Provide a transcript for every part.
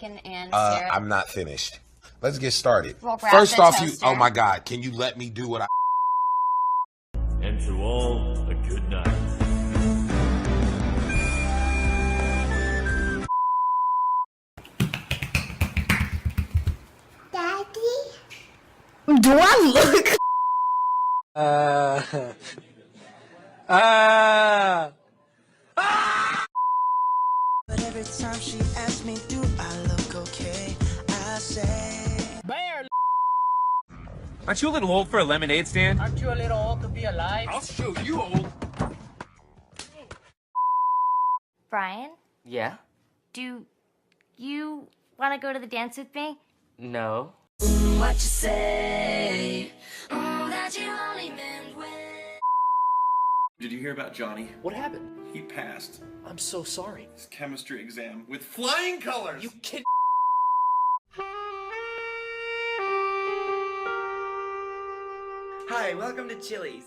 bacon and syrup. I'm not finished. Let's get started. We'll grab First the off, toaster. oh my God, can you let me do what I... And to all, a good night. Do I look? But every time she asks me, do I look okay? I say, Bear! Aren't you a little old for a lemonade stand? Aren't you a little old to be alive? I'll show you old. Brian, Yeah? do you want to go to the dance with me? No. what you say? That you only meant when. Did you hear about Johnny? What happened? He passed I'm so sorry. his chemistry exam with flying colors. You kid. Hi, welcome to Chili's.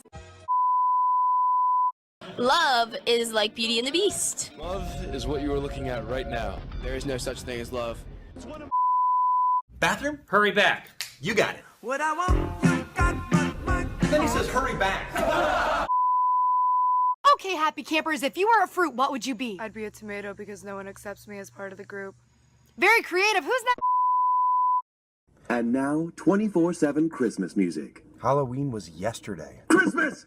Love is like Beauty and the Beast. Love is what you are looking at right now. There is no such thing as love. Bathroom? Hurry back. You got it. What I want, you got but mine. Then he says, hurry back. Okay, happy campers, if you were a fruit, what would you be? I'd be a tomato because no one accepts me as part of the group. Very creative. Who's that? And now, 24/7 Christmas music. Halloween was yesterday. Christmas!